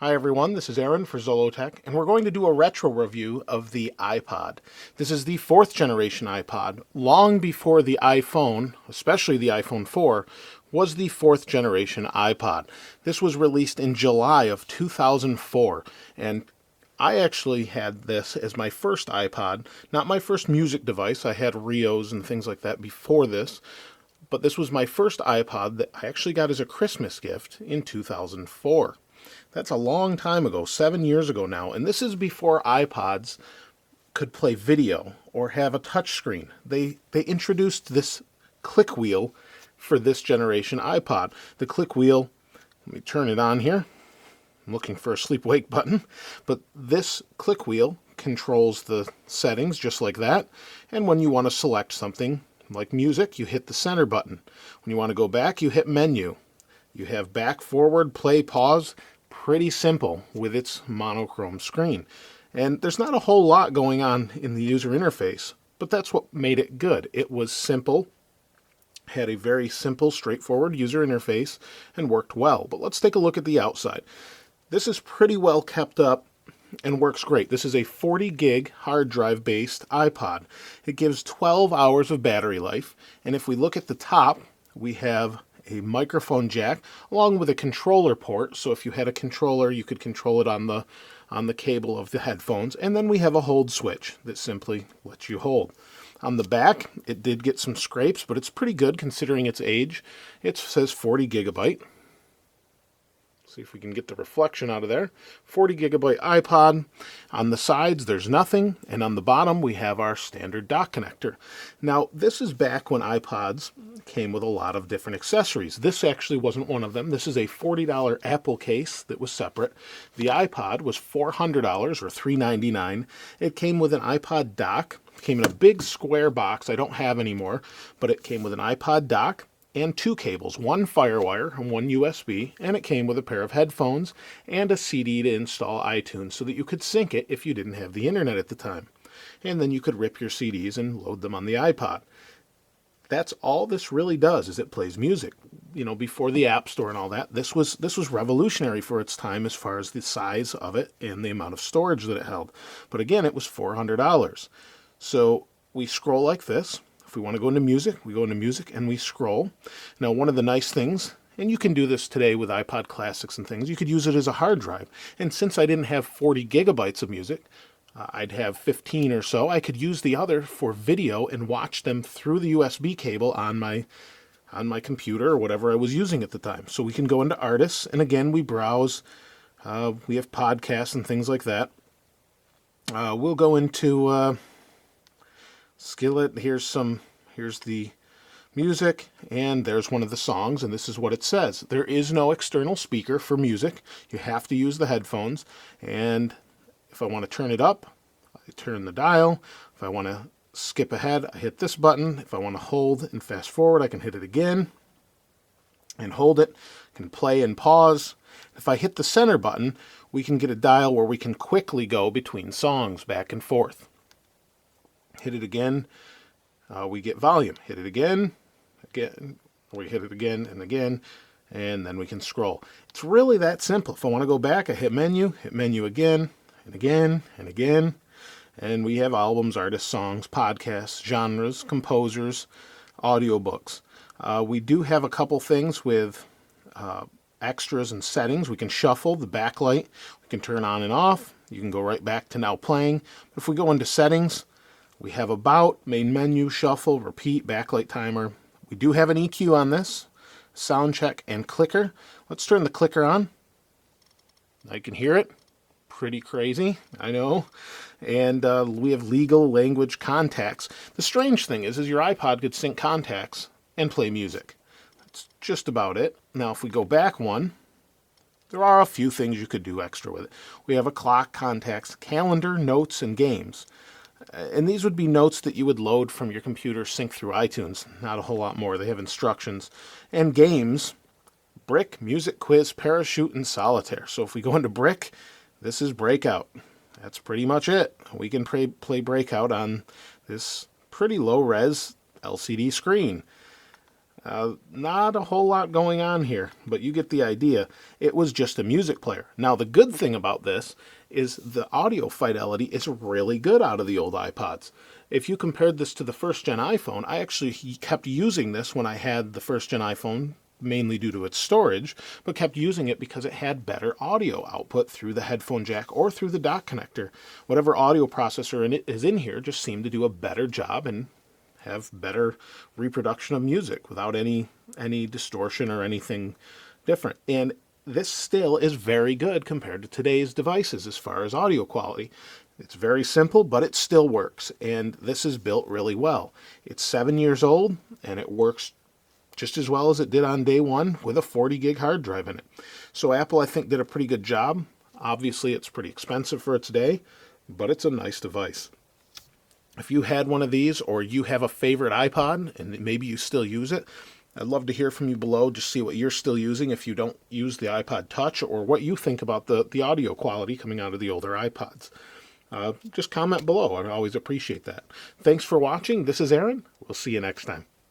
Hi everyone, this is Aaron for Zollotech, and we're going to do a retro review of the iPod. This is the 4th generation iPod. Long before the iPhone, especially the iPhone 4, was the 4th generation iPod. This was released in July of 2004, and I actually had this as my first iPod, not my first music device. I had Rios and things like that before this, but this was my first iPod that I actually got as a Christmas gift in 2004. That's a long time ago, 7 years ago now, and this is before iPods could play video or have a touch screen. They introduced this click wheel for this generation iPod. The click wheel, let me turn it on here. I'm looking for a sleep-wake button, but this click wheel controls the settings just like that, and when you want to select something like music, you hit the center button. When you want to go back, you hit menu. You have back, forward, play, pause. Pretty simple with its monochrome screen. And there's not a whole lot going on in the user interface, but that's what made it good. It was simple, had a very simple, straightforward user interface, and worked well. But let's take a look at the outside. This is pretty well kept up and works great. This is a 40 gig hard drive based iPod. It gives 12 hours of battery life, and if we look at the top, we have a microphone jack along with a controller port, so if you had a controller you could control it on the cable of the headphones, and then we have a hold switch that simply lets you hold. On the back it did get some scrapes, but it's pretty good considering its age. It says 40 gigabyte. See if we can get the reflection out of there. 40 gigabyte iPod. On the sides there's nothing, and on the bottom we have our standard dock connector. Now this is back when iPods came with a lot of different accessories. This actually wasn't one of them. This is a $40 Apple case that was separate. The iPod was $400 or $399. It came with an iPod dock. It came in a big square box I don't have anymore, but it came with an iPod dock and 2 cables, one FireWire and one USB, and it came with a pair of headphones and a CD to install iTunes so that you could sync it if you didn't have the internet at the time. And then you could rip your CDs and load them on the iPod. That's all this really does, is it plays music. You know, before the App Store and all that, this was revolutionary for its time as far as the size of it and the amount of storage that it held. But again, it was $400. So we scroll like this. If we want to go into music, we go into music and we scroll. Now, one of the nice things, and you can do this today with iPod Classics and things, you could use it as a hard drive. And since I didn't have 40 gigabytes of music, I'd have 15 or so, I could use the other for video and watch them through the USB cable on my computer or whatever I was using at the time. So we can go into artists, and again, we browse. We have podcasts and things like that. We'll go into Skillet. Here's the music, and there's one of the songs, and this is what it says. There is no external speaker for music. You have to use the headphones, and if I want to turn it up, I turn the dial. If I want to skip ahead, I hit this button. If I want to hold and fast forward, I can hit it again and hold it. I can play and pause. If I hit the center button, we can get a dial where we can quickly go between songs back and forth. Hit it again, we get volume. Hit it again, we hit it again, and then we can scroll. It's really that simple. If I want to go back, I hit menu again, and again, and again, and we have albums, artists, songs, podcasts, genres, composers, audiobooks. We do have a couple things with extras and settings. We can shuffle the backlight. We can turn on and off. You can go right back to now playing. But if we go into settings, we have about, main menu, shuffle, repeat, backlight timer. We do have an EQ on this, sound check, and clicker. Let's turn the clicker on. I can hear it. Pretty crazy, I know. And we have legal, language, contacts. The strange thing is your iPod could sync contacts and play music. That's just about it. Now, if we go back one, there are a few things you could do extra with it. We have a clock, contacts, calendar, notes, and games. And these would be notes that you would load from your computer, sync through iTunes. Not a whole lot more. They have instructions. And games, Brick, Music Quiz, Parachute, and Solitaire. So if we go into Brick, this is Breakout. That's pretty much it. We can play Breakout on this pretty low-res LCD screen. Not a whole lot going on here, but you get the idea. It was just a music player. Now, the good thing about this is the audio fidelity is really good out of the old iPods. If you compared this to the first gen iPhone, I actually kept using this when I had the first gen iPhone, mainly due to its storage, but kept using it because it had better audio output through the headphone jack or through the dock connector. Whatever audio processor is in here just seemed to do a better job and have better reproduction of music without any distortion or anything different. And this still is very good compared to today's devices as far as audio quality. It's very simple, but it still works, and this is built really well. It's 7 years old, and it works just as well as it did on day one with a 40 gig hard drive in it. So Apple, I think, did a pretty good job. Obviously, it's pretty expensive for its day, but it's a nice device. If you had one of these, or you have a favorite iPod, and maybe you still use it, I'd love to hear from you below, just see what you're still using if you don't use the iPod Touch, or what you think about the audio quality coming out of the older iPods. Just comment below. I always appreciate that. Thanks for watching. This is Aaron. We'll see you next time.